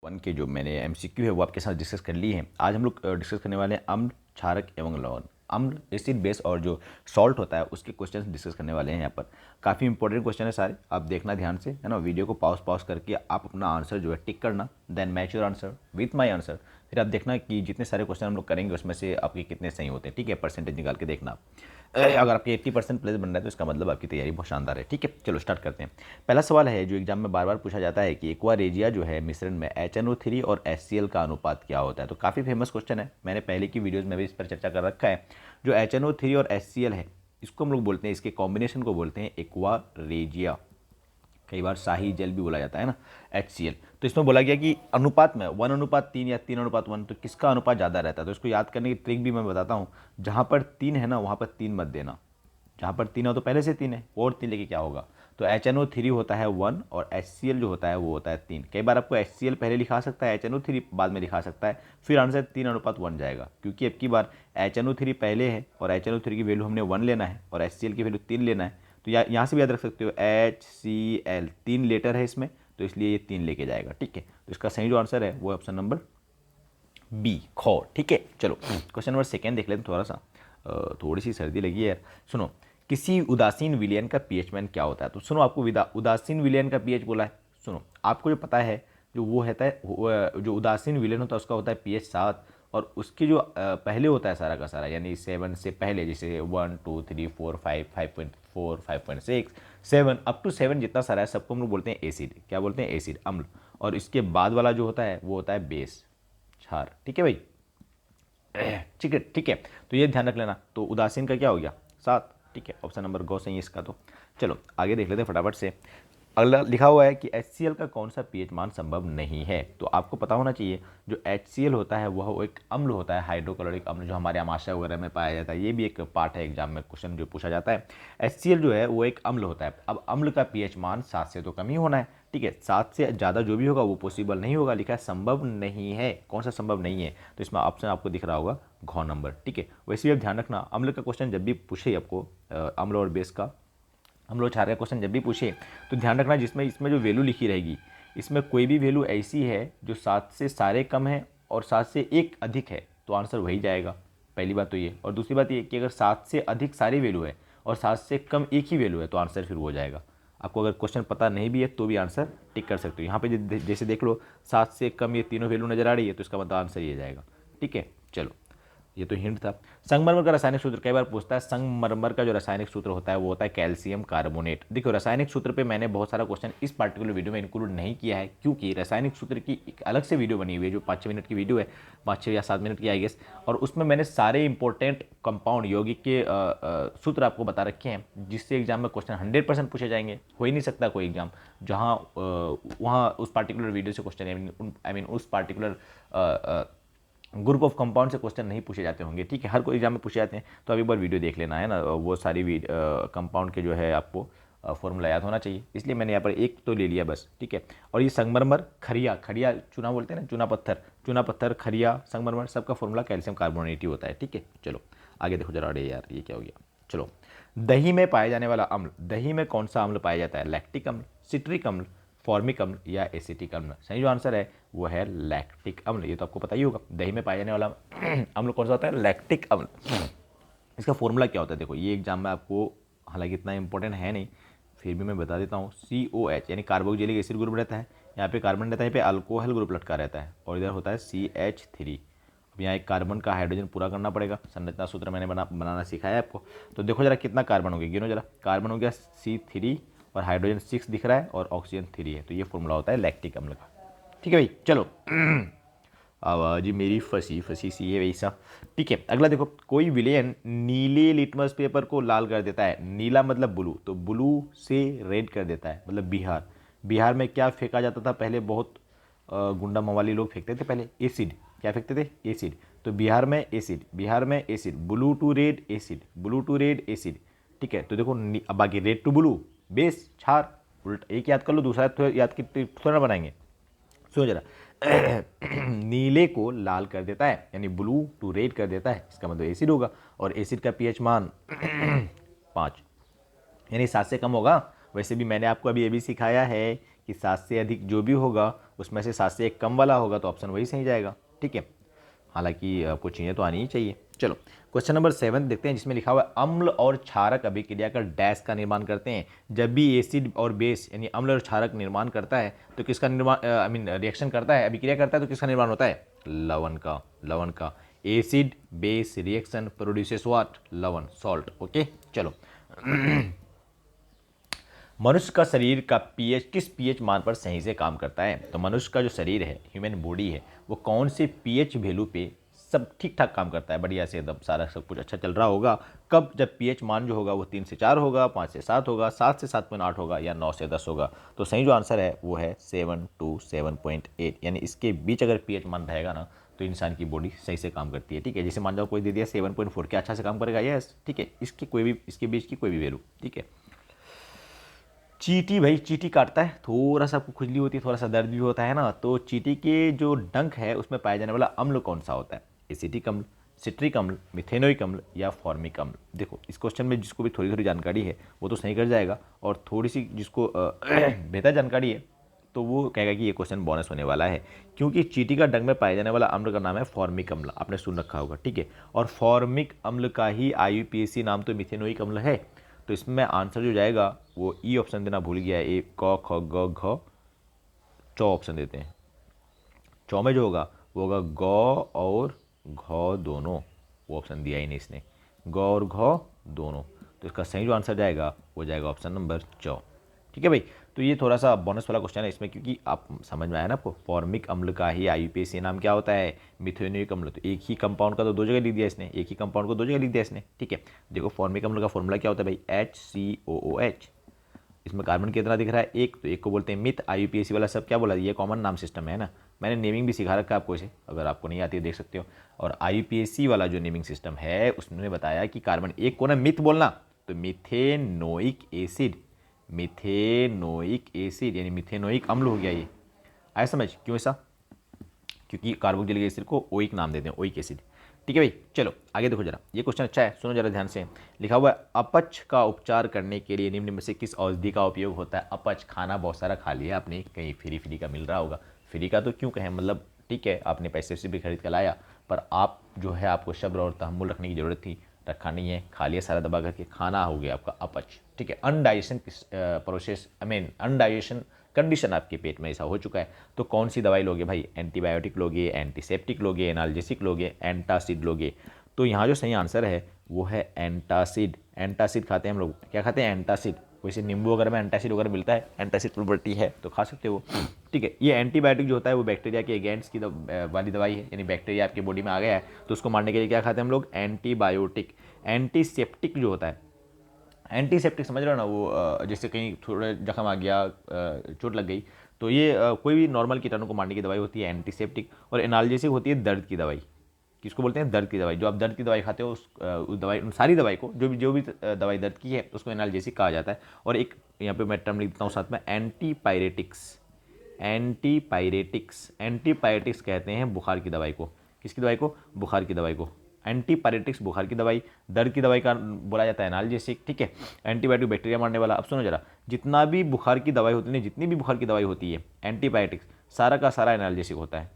One के जो मैंने एमसीक्यू है वो आपके साथ डिस्कस कर ली है। आज हम लोग डिस्कस करने वाले हैं अम्ल, क्षारक एवं लवण। अम्ल, एसिड, बेस और जो सॉल्ट होता है उसके क्वेश्चन डिस्कस करने वाले हैं। यहाँ पर काफ़ी इंपॉर्टेंट क्वेश्चन है सारे, आप देखना ध्यान से, है ना। वीडियो को पॉज करके आप अपना आंसर जो है टिक करना, then match your answer with my answer. फिर आप देखना कि जितने सारे क्वेश्चन हम लोग करेंगे उसमें से आपके कितने सही होते हैं, ठीक है। परसेंटेज निकाल के देखना। अगर आपके 80% प्लस बन रहा है तो इसका मतलब आपकी तैयारी बहुत शानदार है, ठीक है। चलो स्टार्ट करते हैं। पहला सवाल है जो एग्जाम में बार बार पूछा जाता है कि एक्वा रेजिया जो है मिश्रण में HNO3 और HCl का अनुपात क्या होता है। तो काफ़ी फेमस क्वेश्चन है, मैंने पहले की वीडियोज़ में भी इस पर चर्चा कर रखा है। जो HNO3 और HCl है इसको हम लोग बोलते हैं, इसके कॉम्बिनेशन को बोलते हैं एक्वा रेजिया। कई बार शाही जल भी बोला जाता है ना, HCl। तो इसमें बोला गया कि अनुपात में 1:3 या 3:1, तो किसका अनुपात ज़्यादा रहता है। तो इसको याद करने की ट्रिक भी मैं बताता हूँ। जहाँ पर 3 है ना वहाँ पर 3 मत देना, जहाँ पर 3 हो तो पहले से 3 है और 3 लेके क्या होगा। तो HNO3 होता है 1 और HCl जो होता है वो होता है 3। कई बार आपको HCl पहले लिखा सकता है, HNO3 बाद में लिखा सकता है, फिर आंसर 3:1 जाएगा। क्योंकि अब की बार HNO3 पहले है और HNO3 की वैल्यू हमने 1 लेना है और HCl की वैल्यू 3 लेना है। तो यहाँ से भी याद रख सकते हो, HCl 3 लेटर है इसमें, तो इसलिए ये 3 लेके जाएगा, ठीक है। तो इसका सही जो आंसर है वो ऑप्शन नंबर बी, खो, ठीक है। चलो क्वेश्चन नंबर सेकेंड देख लेते हैं। थोड़ा सा थोड़ी सी सर्दी लगी है यार। सुनो, किसी उदासीन विलयन का पीएच मान क्या होता है। तो सुनो, आपको उदासीन विलयन का पीएच बोला है। सुनो, आपको जो पता है जो वो होता है जो उदासीन विलयन होता है उसका होता है पीएच 7, और उसके जो पहले होता है सारा का सारा, यानी 7 से पहले, जैसे 1 2 3 4 5 5.4 5.6 7 अप टू 7 जितना सारा है सबको हम लोग बोलते हैं एसिड। क्या बोलते हैं? एसिड, अम्ल। और इसके बाद वाला जो होता है वो होता है बेस, क्षार, ठीक है भाई। ठीक है, ठीक है। तो ये ध्यान रख लेना। तो उदासीन का क्या हो गया? 7, ठीक है। ऑप्शन नंबर गौ सही है इसका। तो चलो आगे देख लेते हैं फटाफट से। अगला लिखा हुआ है कि HCl का कौन सा पीएच मान संभव नहीं है। तो आपको पता होना चाहिए जो HCl होता है वह एक अम्ल होता है, हाइड्रोक्लोरिक अम्ल, जो हमारे आमाशय वगैरह में पाया जाता है। ये भी एक पार्ट है एग्जाम में, क्वेश्चन जो पूछा जाता है। HCl जो है वो एक अम्ल होता है। अब अम्ल का पीएच मान 7 से तो कम ही होना है, ठीक है। 7 से ज़्यादा जो भी होगा वो पॉसिबल नहीं होगा। लिखा है संभव नहीं है। कौन सा संभव नहीं है? तो इसमें ऑप्शन आपको दिख रहा होगा घ नंबर, ठीक है। वैसे भी आप ध्यान रखना, अम्ल का क्वेश्चन जब भी पूछे आपको, अम्ल और बेस का, हम लोग क्षार का क्वेश्चन जब भी पूछे तो ध्यान रखना जिसमें इसमें जो वैल्यू लिखी रहेगी, इसमें कोई भी वैल्यू ऐसी है जो 7 से सारे कम है और 7 से एक अधिक है तो आंसर वही जाएगा। पहली बात तो ये। और दूसरी बात ये कि अगर 7 से अधिक सारी वैल्यू है और 7 से कम एक ही वैल्यू है तो आंसर फिर वो जाएगा। आपको अगर क्वेश्चन पता नहीं भी है तो भी आंसर टिक कर सकते हो। यहाँ पे जैसे देख लो, 7 से कम ये तीनों वैल्यू नजर आ रही है तो इसका मतलब आंसर ये जाएगा, ठीक है। चलो, ये तो हिंट था। संगमरमर का रासायनिक सूत्र कई बार पूछता है। संगमरमर का जो रासायनिक सूत्र होता है वो होता है कैल्शियम कार्बोनेट। देखो, रासायनिक सूत्र पे मैंने बहुत सारा क्वेश्चन इस पार्टिकुलर वीडियो में इंक्लूड नहीं किया है, क्योंकि रासायनिक सूत्र की एक अलग से वीडियो बनी हुई है जो 5-6 मिनट की वीडियो है, 5-6 या 7 मिनट की आई गेस। और उसमें मैंने सारे इंपॉर्टेंट कंपाउंड यौगिक के सूत्र आपको बता रखे हैं, जिससे एग्जाम में क्वेश्चन 100% पूछे जाएंगे। हो ही नहीं सकता कोई एग्जाम जहाँ वहाँ उस पार्टिकुलर वीडियो से क्वेश्चन, आई मीन उस पार्टिकुलर ग्रुप ऑफ कंपाउंड से क्वेश्चन नहीं पूछे जाते होंगे, ठीक है। हर कोई एग्जाम में पूछे जाते हैं, तो अब एक बार वीडियो देख लेना है ना। वो सारी कंपाउंड के जो है आपको फॉर्मूला याद होना चाहिए, इसलिए मैंने यहाँ पर एक तो ले लिया बस, ठीक है। और ये संगमरमर, खरिया, खरिया चूना बोलते हैं ना, चूना पत्थर, खरिया, संगमरमर, सबका फॉर्मूला कैल्शियम कार्बोनेट ही होता है, ठीक है। चलो आगे देखो जरा। अरे यार ये क्या हो गया। चलो, दही में पाया जाने वाला अम्ल, दही में कौन सा अम्ल पाया जाता है? लैक्टिक अम्ल, सिट्रिक अम्ल, फॉर्मिक अम्ल या एसिटिक अम्ल? सही जो आंसर है वो है लैक्टिक अम्ल। ये तो आपको पता ही होगा, दही में पाया जाने वाला अम्ल कौन सा होता है? लैक्टिक अम्ल। इसका फॉर्मूला क्या होता है? देखो, ये एग्जाम में आपको हालांकि इतना इंपॉर्टेंट है नहीं, फिर भी मैं बता देता हूँ। COH यानी कार्बोक्सिलिक एसिड ग्रुप रहता है, यहाँ पे कार्बन रहता है, यहाँ पे अल्कोहल ग्रुप लटका रहता है, और इधर होता है CH3। अब यहाँ एक कार्बन का हाइड्रोजन पूरा करना पड़ेगा। संरचना सूत्र मैंने बनाना सिखाया है आपको। तो देखो जरा कितना कार्बन हो गया, गिनो जरा। कार्बन हो गया C3 और हाइड्रोजन 6 दिख रहा है और ऑक्सीजन 3 है। तो ये फॉर्मूला होता है लैक्टिक अम्ल का, ठीक है भाई। चलो आवाज मेरी फंसी फंसी सी है वैसा, ठीक है। अगला देखो, कोई विलेयन नीले लिटमस पेपर को लाल कर देता है। नीला मतलब ब्लू, तो ब्लू से रेड कर देता है, मतलब बिहार। बिहार में क्या फेंका जाता था पहले? बहुत गुंडा मवाली लोग फेंकते थे पहले एसिड। क्या फेंकते थे? एसिड। तो बिहार में एसिड, बिहार में acid, blue to red acid, blue to red acid, ठीक है। तो देखो अब बाकी रेड टू ब्लू बेस, क्षार। उल्टा एक याद कर लो, दूसरा याद की थोड़ा बनाएंगे। सुनो जरा, नीले को लाल कर देता है यानी ब्लू टू रेड कर देता है, इसका मतलब एसिड होगा। और एसिड का पीएच मान 5 यानी 7 से कम होगा। वैसे भी मैंने आपको अभी ये भी सिखाया है कि 7 से अधिक जो भी होगा उसमें से 7 से 1 कम वाला होगा तो ऑप्शन वही सही जाएगा। ठीक है, हालांकि आपको चीज़ें तो आनी ही चाहिए। चलो क्वेश्चन नंबर 7 देखते हैं, जिसमें लिखा हुआ है अम्ल और क्षारक अभिक्रिया कर डैश का निर्माण करते हैं। जब भी एसिड और बेस यानी अम्ल और क्षारक निर्माण करता है तो किसका निर्माण रिएक्शन करता है, अभिक्रिया करता है तो किसका निर्माण होता है, लवण का। लवण का। Acid base reaction produces what, लवण, सॉल्ट। ओके चलो मनुष्य का शरीर का पीएच किस पीएच मान पर सही से काम करता है। तो मनुष्य का जो शरीर है, ह्यूमन बॉडी है, वो कौन से पीएच वैल्यू पे सब ठीक ठाक काम करता है, बढ़िया से एकदम सारा सब कुछ अच्छा चल रहा होगा कब, जब पीएच मान जो होगा वो 3 से 4 होगा, 5 से 7 होगा, 7 से 7.8 होगा या 9 से 10 होगा। तो सही जो आंसर है वो है 7 to 7.8, यानी इसके बीच अगर पीएच मान रहेगा ना तो इंसान की बॉडी सही से काम करती है। ठीक है, जैसे मान जाओ कोई दे दिया 7.4, क्या अच्छा से काम करेगा, यस। ठीक है, इसके बीच की कोई भी वैल्यू। ठीक है, चींटी भाई, चींटी काटता है, थोड़ा सा आपको खुजली होती है, थोड़ा सा दर्द भी होता है ना, तो चींटी के जो डंक है उसमें पाया जाने वाला अम्ल कौन सा होता है, एसिटिक अम्ल, सिट्रिक अम्ल, मिथेनोइक अम्ल या फॉर्मिक अम्ल। देखो इस क्वेश्चन में जिसको भी थोड़ी थोड़ी जानकारी है वो तो सही कर जाएगा, और थोड़ी सी जिसको बेहतर जानकारी है तो वो कहेगा कि ये क्वेश्चन बोनस होने वाला है, क्योंकि चींटी का डंक में पाए जाने वाला अम्ल का नाम है फॉर्मिक अम्ल, आपने सुन रखा होगा। ठीक है, और फॉर्मिक अम्ल का ही IUPAC नाम तो मिथेनोइक अम्ल है। तो इसमें आंसर जो जाएगा वो ई ऑप्शन देना भूल गया है, ए क ख ग घ चौ ऑप्शन देते हैं। चौ में जो होगा वो होगा ग और घ दोनों, वो ऑप्शन दिया ही नहीं इसने, ग और घ दोनों। तो इसका सही जो आंसर जाएगा वो जाएगा ऑप्शन नंबर चौ। ठीक है भाई, तो ये थोड़ा सा बोनस वाला क्वेश्चन है इसमें, क्योंकि आप समझ में आया ना आपको, फॉर्मिक अम्ल का ही IUPAC नाम क्या होता है, मिथेनोइक अम्ल। तो एक ही कंपाउंड का तो 2 जगह लिख दिया इसने, एक ही कंपाउंड को 2 जगह लिख दिया इसने। ठीक है, देखो फॉर्मिक अम्ल का फॉर्मूला क्या होता है भाई, HCOOH। इसमें कार्बन कितना दिख रहा है, एक, तो एक को बोलते हैं मिथ। IUPAC वाला सब क्या बोला, ये कॉमन नाम सिस्टम है ना, मैंने नेमिंग भी सिखा रखा है आपको इसे, अगर आपको नहीं आती है देख सकते हो। और IUPAC वाला जो नेमिंग सिस्टम है उसने बताया कि कार्बन एक को ना मिथ बोलना, तो मिथेनोइक एसिड, मिथेनोइक एसिड यानी मिथेनोइक अम्ल हो गया ये। आया समझ क्यों ऐसा, क्योंकि कार्बोक्सिलिक एसिड को ओइक नाम देते हैं, ओइक एसिड। ठीक है भाई, चलो आगे देखो जरा, ये क्वेश्चन अच्छा है, सुनो जरा ध्यान से। लिखा हुआ है अपच का उपचार करने के लिए निम्न में से किस औषधि का उपयोग होता है। अपच, खाना बहुत सारा खा लिया आपने, कहीं फ्री का मिल रहा होगा, फ्री का तो क्यों कहें, मतलब ठीक है आपने पैसे से भी खरीद कर लाया, पर आप जो है आपको सब्र और तहम्मुल रखने की ज़रूरत थी, रखा नहीं है, खा लिया सारा दबा करके, खाना हो गया आपका अपच। ठीक है, अनडाइजेशन प्रोसेस, अनडाइजेशन कंडीशन आपके पेट में ऐसा हो चुका है, तो कौन सी दवाई लोगे भाई, एंटीबायोटिक लोगे, एंटीसेप्टिक लोगे, एनाल्जेसिक लोगे, एंटासिड लोगे। तो यहाँ जो सही आंसर है वो है एंटासिड। एंटासिड खाते हैं हम लोग, क्या खाते हैं, एंटासिड। वैसे नींबू वगैरह में एंटासिड वगैरह मिलता है, एंटासिड प्रॉपर्टी है तो खा सकते हो। ठीक है, ये एंटीबायोटिक जो होता है वो बैक्टीरिया के अगेंस्ट की वाली दवाई है, यानी बैक्टीरिया आपके बॉडी में आ गया है तो उसको मारने के लिए क्या खाते हैं हम लोग, एंटीबायोटिक। एंटीसेप्टिक जो होता है, एंटीसेप्टिक समझ रहे हो ना, वो जैसे कहीं थोड़ा जख्म आ गया, चोट लग गई, तो ये कोई भी नॉर्मल कीटाणु को मारने की दवाई होती है एंटीसेप्टिक। और एनाल्जेसिक होती है दर्द की दवाई, किसको बोलते हैं, दर्द की दवाई। जो आप दर्द की दवाई खाते हो उस दवाई, उन सारी दवाई को, जो भी दवाई दर्द की है उसको एनाल्जेसिक कहा जाता है। और एक यहाँ पे मैं टर्म लिख देता हूँ साथ में, एंटीपायरेटिक्स। एंटीपायरेटिक्स, एंटीपायरेटिक्स कहते हैं बुखार की दवाई को, किसकी दवाई को, बुखार की दवाई को। एंटीपायरेटिक्स बुखार की दवाई, दर्द की दवाई का बोला जाता है एनाल्जेसिक। ठीक है, एंटीबायोटिक बैक्टीरिया मारने वाला। अब सुनो जरा, जितना भी बुखार की दवाई होती है, जितनी भी बुखार की दवाई होती है एंटीबायोटिक्स, सारा का सारा एनाल्जेसिक होता है,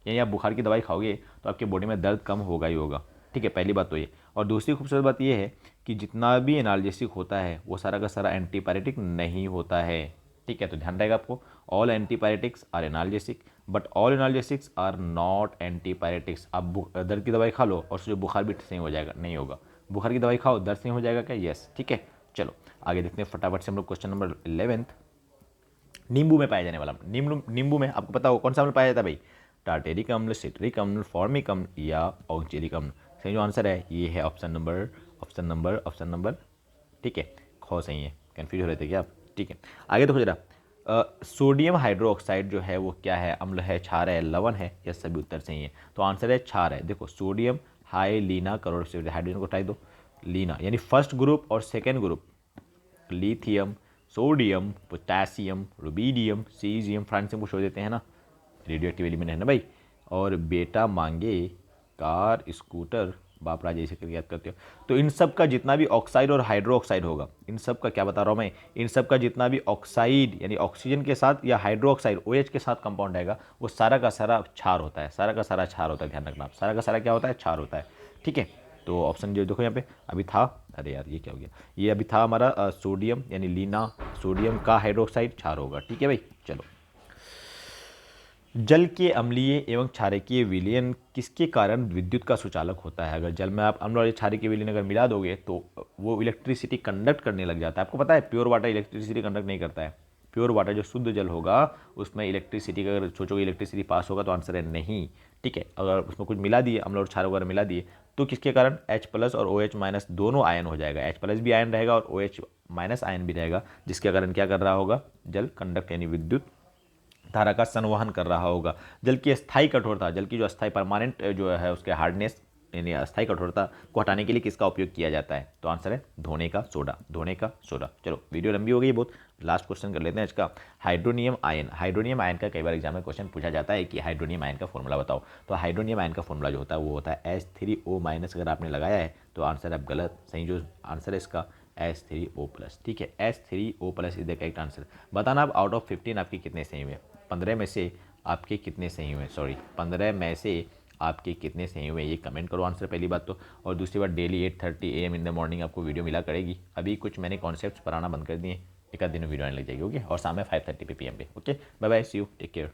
यानी आप बुखार की दवाई खाओगे तो आपके बॉडी में दर्द कम होगा ही होगा। ठीक है, पहली बात तो ये। और दूसरी खूबसूरत बात ये है कि जितना भी एनाल्जेसिक होता है वो सारा का सारा एंटीपायरेटिक नहीं होता है। ठीक है, तो ध्यान रहेगा आपको, all antipyretics are analgesic but all analgesics are not antipyretics. आप दर्द की दवाई खा लो और उससे जो बुखार भी सही हो जाएगा, नहीं होगा। बुखार की दवाई खाओ, दर्द सही हो जाएगा क्या, यस। ठीक है, चलो आगे देखते हैं फटाफट से हम लोग क्वेश्चन नंबर 11। नींबू में पाया जाने वाला, नींबू में आपको पता हो कौन सा अम्ल पाया जाता है भाई, टार्टेरिक अम्ल, सिट्रिक अम्ल, फॉर्मिक अम्ल या ऑक्जेलिक अम्ल। सही जो आंसर है ये है ऑप्शन नंबर। ठीक है, खो सही है, कन्फ्यूज हो रहे थे क्या आप। ठीक है, आगे देखो जरा, सोडियम हाइड्रोक्साइड जो है वो क्या है, अम्ल है, क्षार है, लवण है, या सभी उत्तर सही है। तो आंसर है क्षार है। देखो सोडियम हाई लीना करोड, हाइड्रोजन को टाइप दो, लीना यानी फर्स्ट ग्रुप और second group, lithium, sodium, potassium, rubidium, caesium, francium को छोड़ देते हैं ना, रेडियो एक्टिव एलिमेंट है ना भाई। और बेटा मांगे कार स्कूटर बाप राजा इसे करके याद करते हो। तो इन सब का जितना भी ऑक्साइड और हाइड्रो ऑक्साइड होगा, इन सब का क्या बता रहा हूँ मैं, इन सब का जितना भी ऑक्साइड यानी ऑक्सीजन के साथ या हाइड्रो ऑक्साइड OH के साथ कंपाउंड आएगा, वो सारा का सारा क्षार होता है, सारा का सारा क्षार होता है। ध्यान रखना आप, सारा का सारा क्या होता है, क्षार होता है। ठीक है, तो ऑप्शन जो देखो यहाँ पे अभी था, अरे यार ये क्या हो गया, ये अभी था हमारा सोडियम यानी लीना, सोडियम का हाइड्रोक्साइड क्षार होगा। ठीक है भाई, चलो। जल के अम्लीय एवं क्षारकीय विलयन किसके कारण विद्युत का सुचालक होता है? अगर जल में आप अम्ल और क्षारकीय विलयन अगर मिला दोगे तो वो इलेक्ट्रिसिटी कंडक्ट करने लग जाता है। आपको पता है प्योर वाटर इलेक्ट्रिसिटी कंडक्ट नहीं करता है। प्योर वाटर जो शुद्ध जल होगा उसमें इलेक्ट्रिसिटी का अगर सोचोगे इलेक्ट्रिसिटी पास होगा तो आंसर है नहीं। ठीक है, अगर उसमें कुछ मिला दिए, अम्ल और क्षार वगैरह मिला दिए तो किसके कारण H+ और OH- दोनों आयन हो जाएगा। H+ भी आयन रहेगा और OH- आयन भी रहेगा, जिसके कारण क्या कर रहा होगा, जल कंडक्ट यानी विद्युत धारा का संवहन कर रहा होगा। जल की अस्थायी कठोरता, जल की जो अस्थायी परमानेंट जो है उसके हार्डनेस यानी अस्थायी कठोरता को हटाने के लिए किसका उपयोग किया जाता है? तो आंसर है धोने का सोडा, धोने का सोडा। चलो वीडियो लंबी हो गई बहुत, लास्ट क्वेश्चन कर लेते हैं इसका। हाइड्रोनियम आयन, हाइड्रोनियम आयन का कई बार एग्जाम में क्वेश्चन पूछा जाता है कि हाइड्रोनियम आयन का फॉर्मूला बताओ। तो हाइड्रोनियम आयन का फॉर्मूला जो होता है वो होता है H3O-। अगर आपने लगाया है तो आंसर अब गलत, सही जो आंसर है इसका H3O+। ठीक है, H3O+ is the correct answer. बताना आप आउट ऑफ 15 आपके कितने सही हुए, 15 में से आपके कितने सही हुए, सॉरी 15 में से आपके कितने सही हुए, ये कमेंट करो आंसर पहली बात तो। और दूसरी बात, daily 8:30 AM in the morning आपको वीडियो मिला करेगी। अभी कुछ मैंने कॉन्सेप्ट्स पढ़ाना बंद कर दिए, एक आध दिन में वीडियो आने लग जाएगी। ओके, और शाम में 5:30 PM पे। Okay, bye bye, see you, take care.